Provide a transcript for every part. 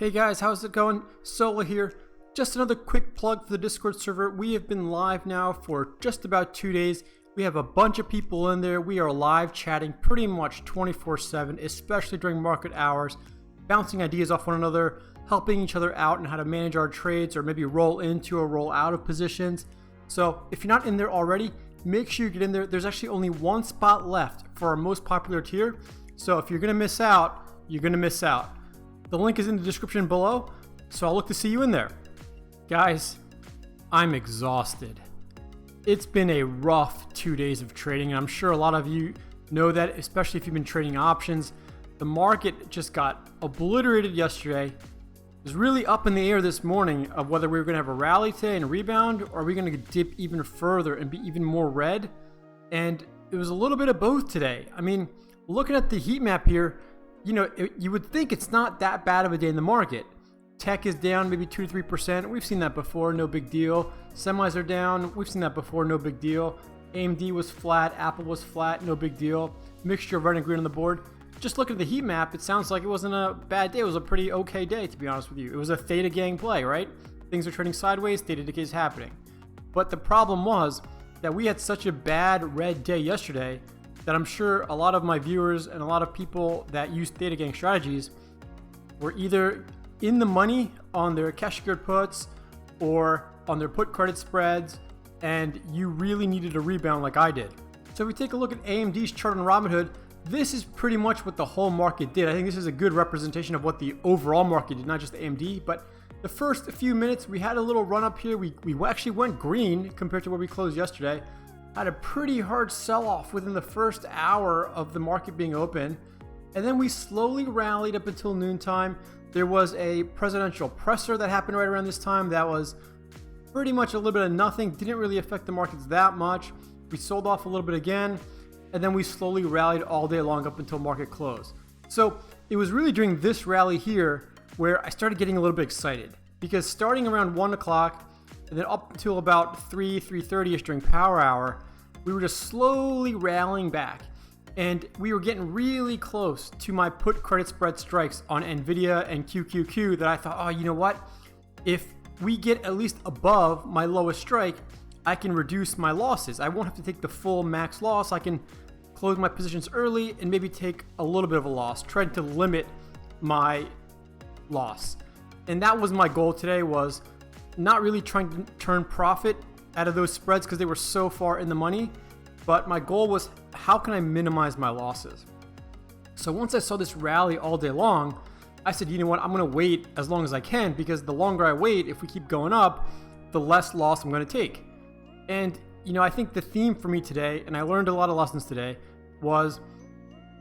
Hey guys, how's it going? Solo here. Just another quick plug for the Discord server. We have been live now for just about 2 days. We have a bunch of people in there. We are live chatting pretty much 24/7, especially during market hours, bouncing ideas off one another, helping each other out and how to manage our trades or maybe roll into or roll out of positions. So if you're not in there already, make sure you get in there. There's actually only one spot left for our most popular tier. So if you're going to miss out, you're going to miss out. The link is in the description below, so I'll look to see you in there. Guys, I'm exhausted. It's been a rough 2 days of trading, and I'm sure a lot of you know that, especially if you've been trading options. The market just got obliterated yesterday. It was really up in the air this morning of whether we were going to have a rally today and a rebound, or are we going to dip even further and be even more red? And it was a little bit of both today. I mean, looking at the heat map here, you would think it's not that bad of a day in the market. Tech is down maybe 2 to 3%. We've seen that before, no big deal. Semis are down. We've seen that before, no big deal. AMD was flat. Apple was flat, no big deal. Mixture of red and green on the board. Just looking at the heat map, it sounds like it wasn't a bad day. It was a pretty okay day, to be honest with you. It was a Theta Gang play, right? Things are trading sideways, Theta decay is happening. But the problem was that we had such a bad red day yesterday that I'm sure a lot of my viewers and a lot of people that use Theta Gang strategies were either in the money on their cash secured puts or on their put credit spreads, and you really needed a rebound like I did. So if we take a look at AMD's chart on Robinhood, this is pretty much what the whole market did. I think this is a good representation of what the overall market did, not just AMD, but the first few minutes we had a little run up here. We actually went green compared to where we closed yesterday. Had a pretty hard sell-off within the first hour of the market being open, and then we slowly rallied up until noontime. There was a presidential presser that happened right around this time that was pretty much a little bit of nothing, didn't really affect the markets that much. We sold off a little bit again, and then we slowly rallied all day long up until market close. So it was really during this rally here where I started getting a little bit excited, because starting around 1 o'clock and then up until about 3:30ish during power hour, we were just slowly rallying back, and we were getting really close to my put credit spread strikes on Nvidia and QQQ that I thought, oh, you know what? If we get at least above my lowest strike, I can reduce my losses. I won't have to take the full max loss. I can close my positions early and maybe take a little bit of a loss, trying to limit my loss. And that was my goal today, was not really trying to turn profit out of those spreads because they were so far in the money, but my goal was, how can I minimize my losses? So once I saw this rally all day long, I said, you know what, I'm going to wait as long as I can, because the longer I wait, if we keep going up, the less loss I'm going to take. And I think the theme for me today, and I learned a lot of lessons today, was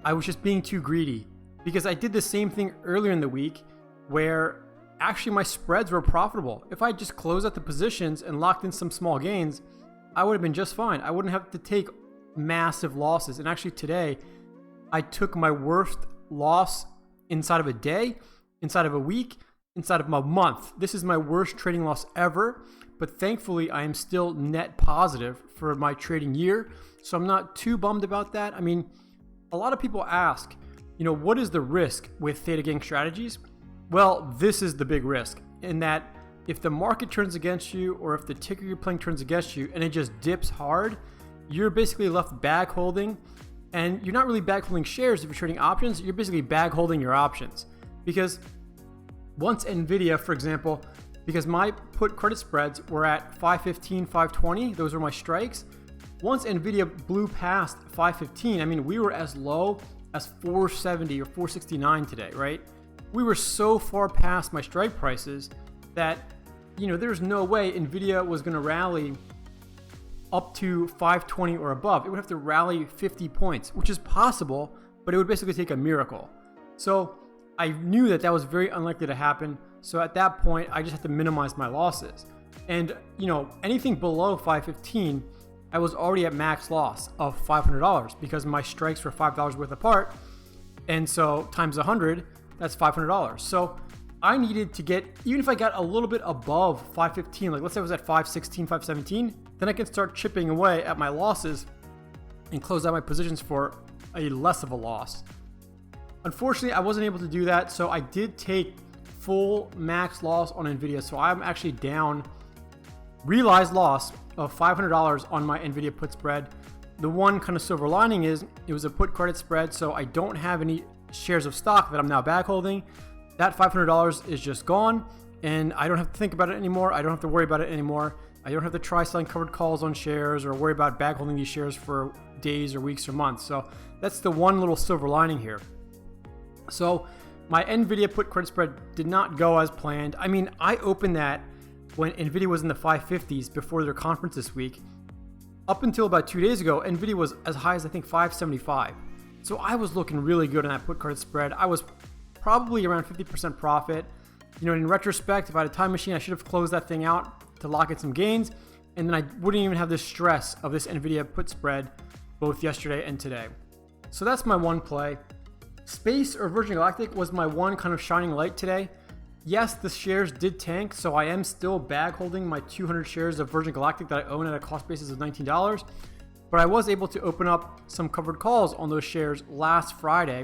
I was just being too greedy, because I did the same thing earlier in the week where actually my spreads were profitable. If I just closed out the positions and locked in some small gains, I would have been just fine. I wouldn't have to take massive losses. And actually today, I took my worst loss inside of a day, inside of a week, inside of a month. This is my worst trading loss ever, but thankfully I am still net positive for my trading year. So I'm not too bummed about that. I mean, a lot of people ask, what is the risk with Theta Gang strategies? Well, this is the big risk, in that if the market turns against you, or if the ticker you're playing turns against you and it just dips hard, you're basically left bag holding. And you're not really bag holding shares if you're trading options, you're basically bag holding your options. Because once Nvidia, for example, because my put credit spreads were at 515, 520, those were my strikes. Once Nvidia blew past 515, I mean, we were as low as 470 or 469 today, right? We were so far past my strike prices that, there's no way Nvidia was going to rally up to 520 or above. It would have to rally 50 points, which is possible, but it would basically take a miracle. So I knew that was very unlikely to happen. So at that point, I just had to minimize my losses. And, anything below 515, I was already at max loss of $500 because my strikes were $5 worth apart. And so times 100, that's $500. So I needed to get, even if I got a little bit above 515, like let's say I was at 516, 517, then I can start chipping away at my losses and close out my positions for a less of a loss. Unfortunately, I wasn't able to do that, so I did take full max loss on Nvidia. So I'm actually down realized loss of $500 on my Nvidia put spread. The one kind of silver lining is it was a put credit spread, so I don't have any shares of stock that I'm now back holding. That $500 is just gone, and I don't have to think about it anymore. I don't have to worry about it anymore. I don't have to try selling covered calls on shares or worry about back holding these shares for days or weeks or months. So that's the one little silver lining here. So my Nvidia put credit spread did not go as planned. I mean, I opened that when Nvidia was in the 550s before their conference this week. Up until about 2 days ago, Nvidia was as high as I think 575. So I was looking really good on that put credit spread. I was probably around 50% profit. You know, in retrospect, if I had a time machine, I should have closed that thing out to lock in some gains, and then I wouldn't even have this stress of this Nvidia put spread both yesterday and today. So that's my one play. Space or Virgin Galactic was my one kind of shining light today. Yes, the shares did tank, so I am still bag holding my 200 shares of Virgin Galactic that I own at a cost basis of $19, but I was able to open up some covered calls on those shares last Friday,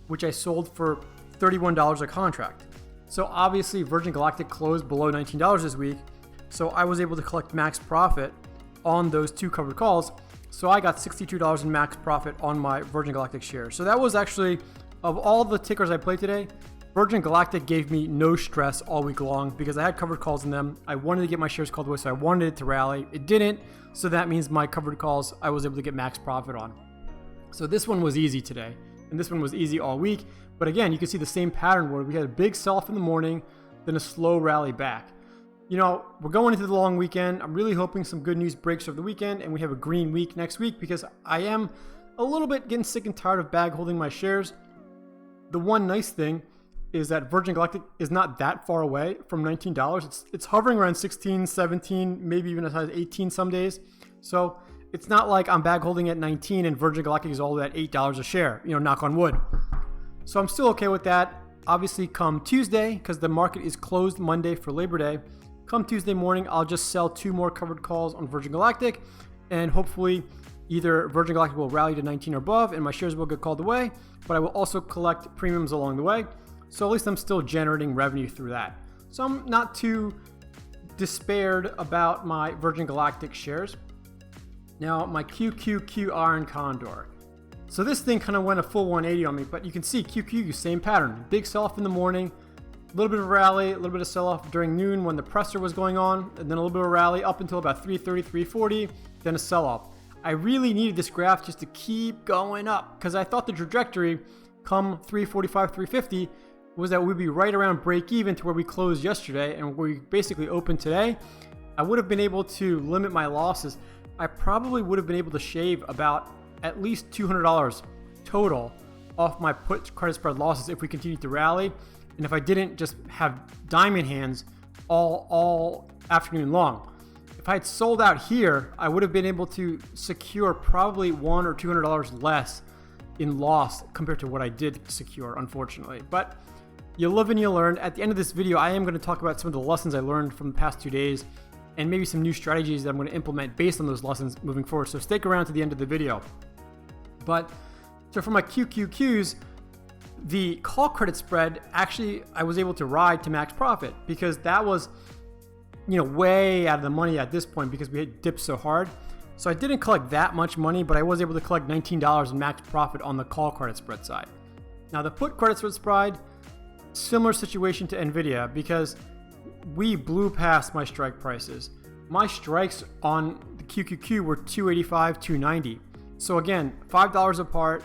which I sold for $31 a contract. So obviously Virgin Galactic closed below $19 this week, so I was able to collect max profit on those two covered calls. So I got $62 in max profit on my Virgin Galactic shares. So that was actually, of all the tickers I played today, Virgin Galactic gave me no stress all week long because I had covered calls in them. I wanted to get my shares called away, so I wanted it to rally. It didn't, so that means my covered calls I was able to get max profit on. So this one was easy today, and this one was easy all week. But again, you can see the same pattern where we had a big sell-off in the morning, then a slow rally back. You know, we're going into the long weekend. I'm really hoping some good news breaks over the weekend and we have a green week next week because I am a little bit getting sick and tired of bag holding my shares. The one nice thing is that Virgin Galactic is not that far away from $19. It's hovering around 16, 17, maybe even as high as 18 some days. So it's not like I'm bag holding at 19 and Virgin Galactic is all at $8 a share, you know, knock on wood. So I'm still okay with that. Obviously come Tuesday, because the market is closed Monday for Labor Day, come Tuesday morning, I'll just sell 2 more covered calls on Virgin Galactic, and hopefully either Virgin Galactic will rally to 19 or above and my shares will get called away, but I will also collect premiums along the way. So at least I'm still generating revenue through that. So I'm not too despaired about my Virgin Galactic shares. Now my QQQR and Condor. So this thing kind of went a full 180 on me, but you can see QQ, same pattern. Big sell-off in the morning, a little bit of a rally, a little bit of sell-off during noon when the presser was going on, and then a little bit of a rally up until about 3:30, 3:40, then a sell-off. I really needed this graph just to keep going up because I thought the trajectory come 345, 350 was that we'd be right around break even to where we closed yesterday and where we basically opened today. I would have been able to limit my losses. I probably would have been able to shave about at least $200 total off my put credit spread losses if we continued to rally, and if I didn't just have diamond hands all afternoon long. If I had sold out here, I would have been able to secure probably $100 or $200 less in loss compared to what I did secure, unfortunately. But you live and you learn. At the end of this video, I am going to talk about some of the lessons I learned from the past 2 days and maybe some new strategies that I'm going to implement based on those lessons moving forward. So stick around to the end of the video. But so for my QQQs, the call credit spread, actually, I was able to ride to max profit because that was, you know, way out of the money at this point because we had dipped so hard. So I didn't collect that much money, but I was able to collect $19 in max profit on the call credit spread side. Now the put credit spread, similar situation to Nvidia because we blew past my strike prices. My strikes on the QQQ were $285, $290. So again, $5 apart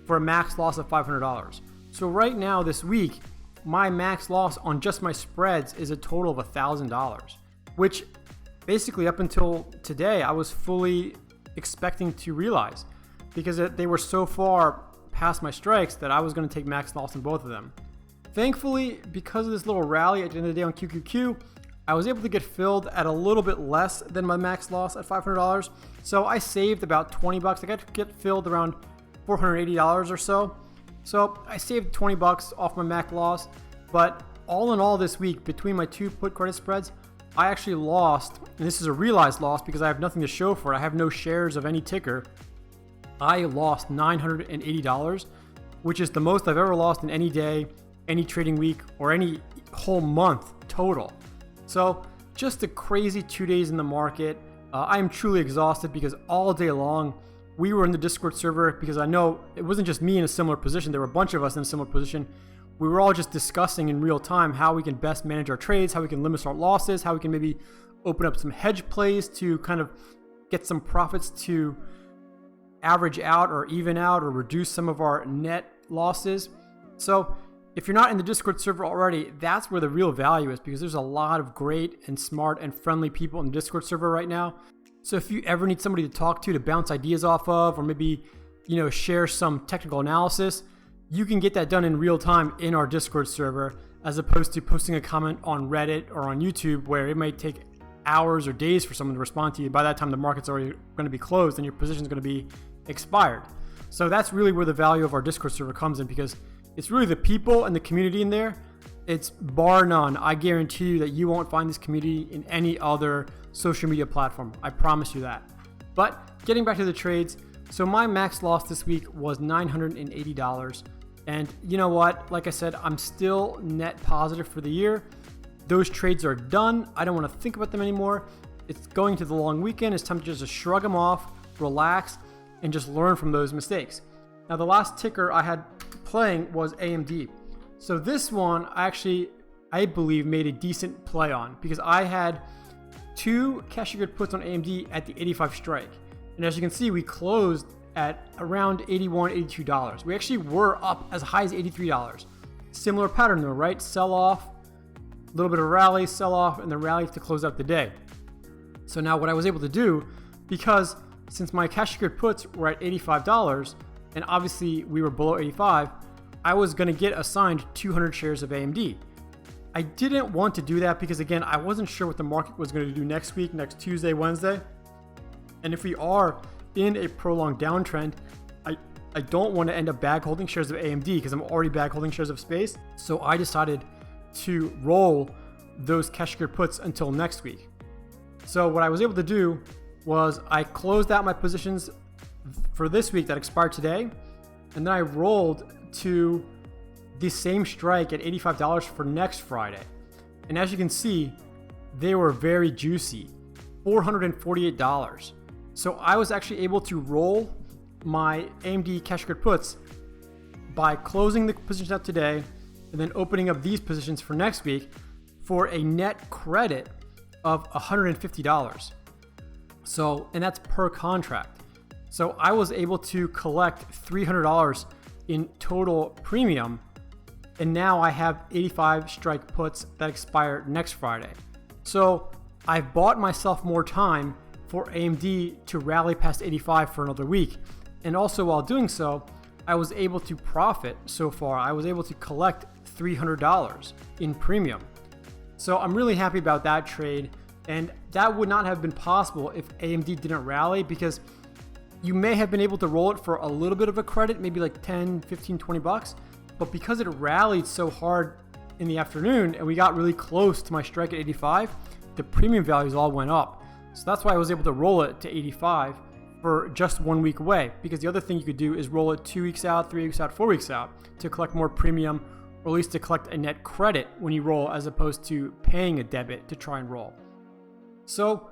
for a max loss of $500. So right now this week, my max loss on just my spreads is a total of $1,000, which basically up until today, I was fully expecting to realize because they were so far past my strikes that I was going to take max loss in both of them. Thankfully, because of this little rally at the end of the day on QQQ, I was able to get filled at a little bit less than my max loss at $500. So I saved about 20 bucks. I got to get filled around $480 or so. So I saved 20 bucks off my max loss. But all in all this week, between my 2 put credit spreads, I actually lost, and this is a realized loss because I have nothing to show for it. I have no shares of any ticker. I lost $980, which is the most I've ever lost in any day any trading week or any whole month total. So just a crazy 2 days in the market. I am truly exhausted because all day long we were in the Discord server, because I know it wasn't just me in a similar position. There were a bunch of us in a similar position. We were all just discussing in real time how we can best manage our trades, how we can limit our losses, how we can maybe open up some hedge plays to kind of get some profits to average out or even out or reduce some of our net losses. So if you're not in the Discord server already, that's where the real value is, because there's a lot of great and smart and friendly people in the Discord server right now. So if you ever need somebody to talk to bounce ideas off of, or maybe, share some technical analysis, you can get that done in real time in our Discord server, as opposed to posting a comment on Reddit or on YouTube where it might take hours or days for someone to respond to you. By that time, the market's already going to be closed and your position's going to be expired. So that's really where the value of our Discord server comes in, because it's really the people and the community in there. It's bar none. I guarantee you that you won't find this community in any other social media platform. I promise you that. But getting back to the trades, so my max loss this week was $980. And you know what? Like I said, I'm still net positive for the year. Those trades are done. I don't want to think about them anymore. It's going to the long weekend. It's time to just shrug them off, relax, and just learn from those mistakes. Now, the last ticker I had playing was AMD. So this one, I believe, made a decent play on, because I had 2 cash secured puts on AMD at the 85 strike. And as you can see, we closed at around $81, $82. We actually were up as high as $83. Similar pattern though, right? Sell off, a little bit of rally, sell off, and then rally to close out the day. So now what I was able to do, because since my cash secured puts were at $85, and obviously we were below 85, I was going to get assigned 200 shares of AMD. I didn't want to do that because, again, I wasn't sure what the market was going to do next week, next Tuesday, Wednesday. And if we are in a prolonged downtrend, I don't want to end up bag holding shares of AMD, because I'm already bag holding shares of Space. So I decided to roll those cash secured puts until next week. So what I was able to do was I closed out my positions for this week that expired today, and then I rolled to the same strike at $85 for next Friday. And as you can see, they were very juicy, $448. So I was actually able to roll my AMD cash secured puts by closing the positions out today and then opening up these positions for next week for a net credit of $150. So, and that's per contract. So I was able to collect $300 in total premium, and now I have 85 strike puts that expire next Friday. So I've bought myself more time for AMD to rally past 85 for another week. And also while doing so, I was able to profit so far. I was able to collect $300 in premium. So I'm really happy about that trade. And that would not have been possible if AMD didn't rally, because you may have been able to roll it for a little bit of a credit, maybe like 10, 15, 20 bucks. But because it rallied so hard in the afternoon and we got really close to my strike at 85, the premium values all went up. So that's why I was able to roll it to 85 for just 1 week away. Because the other thing you could do is roll it 2 weeks out, 3 weeks out, 4 weeks out to collect more premium, or at least to collect a net credit when you roll, as opposed to paying a debit to try and roll. So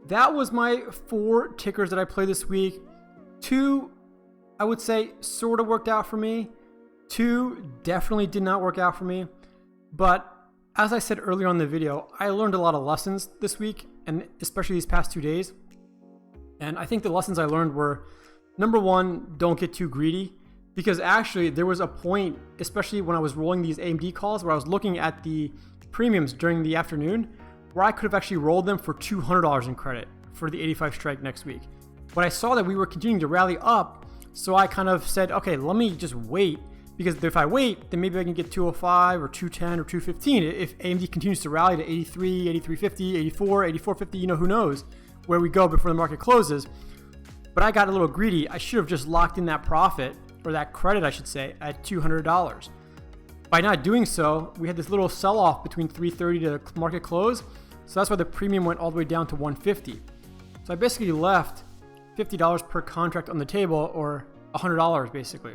that was my 4 tickers that I played this week. 2, I would say, sort of worked out for me. 2 definitely did not work out for me. But as I said earlier on in the video, I learned a lot of lessons this week, and especially these past 2 days. And I think the lessons I learned were, number 1, don't get too greedy. Because actually there was a point, especially when I was rolling these AMD calls, where I was looking at the premiums during the afternoon, where I could have actually rolled them for $200 in credit for the 85 strike next week. But I saw that we were continuing to rally up, so I kind of said, okay, let me just wait, because if I wait, then maybe I can get 205 or 210 or 215 if AMD continues to rally to 83, 8350, 84, 8450, who knows where we go before the market closes. But I got a little greedy. I should have just locked in that profit, or that credit I should say, at $200. By not doing so, we had this little sell-off between 3:30 to the market close, so that's why the premium went all the way down to $150. So I basically left $50 per contract on the table, or $100 basically.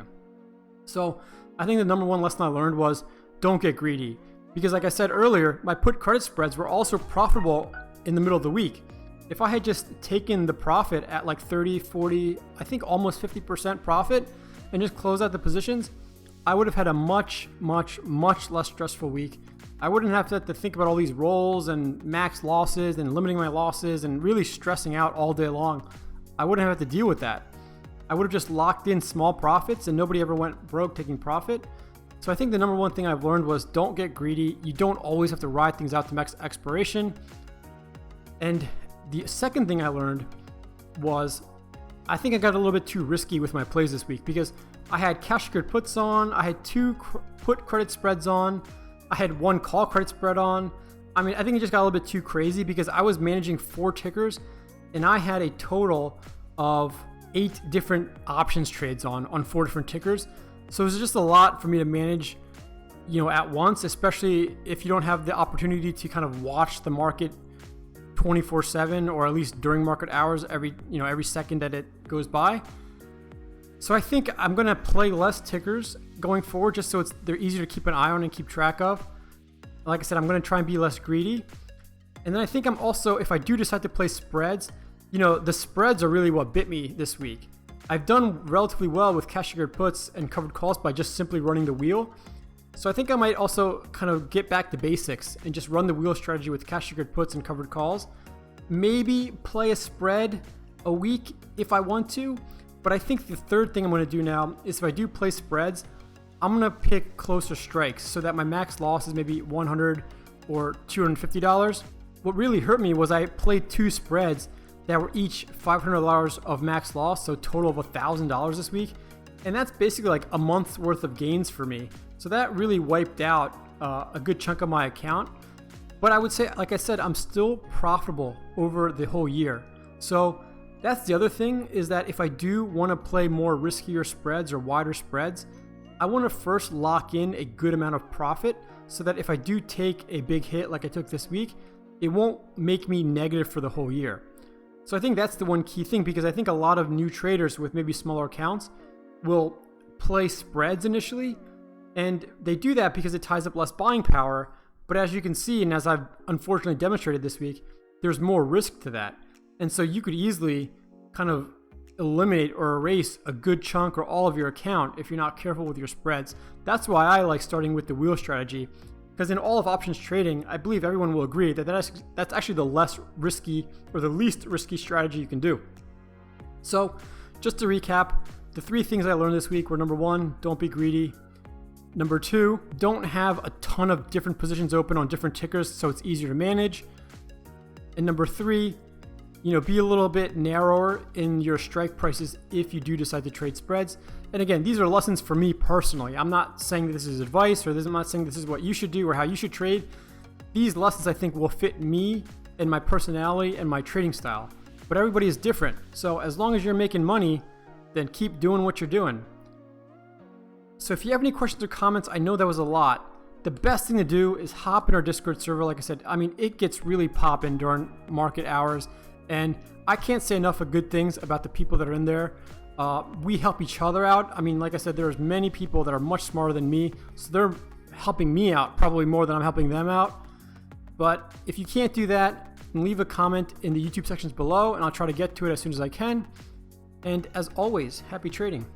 So I think the number 1 lesson I learned was, don't get greedy. Because like I said earlier, my put credit spreads were also profitable in the middle of the week. If I had just taken the profit at like 30, 40, I think almost 50% profit and just closed out the positions, I would have had a much less stressful week. I wouldn't have to think about all these rolls and max losses and limiting my losses and really stressing out all day long. I wouldn't have to deal with that. I would have just locked in small profits and nobody ever went broke taking profit. So I think the number one thing I've learned was don't get greedy. You don't always have to ride things out to max expiration. And the second thing I learned was I think I got a little bit too risky with my plays this week because I had cash secured puts on, I had 2 put credit spreads on, I had 1 call credit spread on. I mean, I think it just got a little bit too crazy because I was managing 4 tickers and I had a total of 8 different options trades on 4 different tickers. So it was just a lot for me to manage, at once, especially if you don't have the opportunity to kind of watch the market 24/7 or at least during market hours every second that it goes by. So I think I'm going to play less tickers going forward just so they're easier to keep an eye on and keep track of. Like I said, I'm going to try and be less greedy. And then I think I'm also, if I do decide to play spreads, the spreads are really what bit me this week. I've done relatively well with cash secured puts and covered calls by just simply running the wheel. So I think I might also kind of get back to basics and just run the wheel strategy with cash secured puts and covered calls. Maybe play a spread a week if I want to. But I think the third thing I'm going to do now is if I do play spreads, I'm going to pick closer strikes so that my max loss is maybe $100 or $250. What really hurt me was I played 2 spreads that were each $500 of max loss, so total of $1,000 this week. And that's basically like a month's worth of gains for me. So that really wiped out a good chunk of my account. But I would say, like I said, I'm still profitable over the whole year. So that's the other thing, is that if I do want to play more riskier spreads or wider spreads, I want to first lock in a good amount of profit so that if I do take a big hit like I took this week, it won't make me negative for the whole year. So I think that's the one key thing, because I think a lot of new traders with maybe smaller accounts will play spreads initially, and they do that because it ties up less buying power. But as you can see, and as I've unfortunately demonstrated this week, there's more risk to that. And so you could easily kind of eliminate or erase a good chunk or all of your account if you're not careful with your spreads. That's why I like starting with the wheel strategy, because in all of options trading, I believe everyone will agree that that's actually the less risky or the least risky strategy you can do. So just to recap, the 3 things I learned this week were: number 1, don't be greedy. Number 2, don't have a ton of different positions open on different tickers so it's easier to manage. And number 3, be a little bit narrower in your strike prices if you do decide to trade spreads. And again, these are lessons for me personally. I'm not saying that this is advice, or I'm not saying this is what you should do or how you should trade. These lessons I think will fit me and my personality and my trading style. But everybody is different. So as long as you're making money, then keep doing what you're doing. So if you have any questions or comments, I know that was a lot. The best thing to do is hop in our Discord server. Like I said, it gets really popping during market hours. And I can't say enough of good things about the people that are in there. We help each other out. Like I said, there's many people that are much smarter than me, so they're helping me out probably more than I'm helping them out. But if you can't do that, leave a comment in the YouTube sections below, and I'll try to get to it as soon as I can. And as always, happy trading.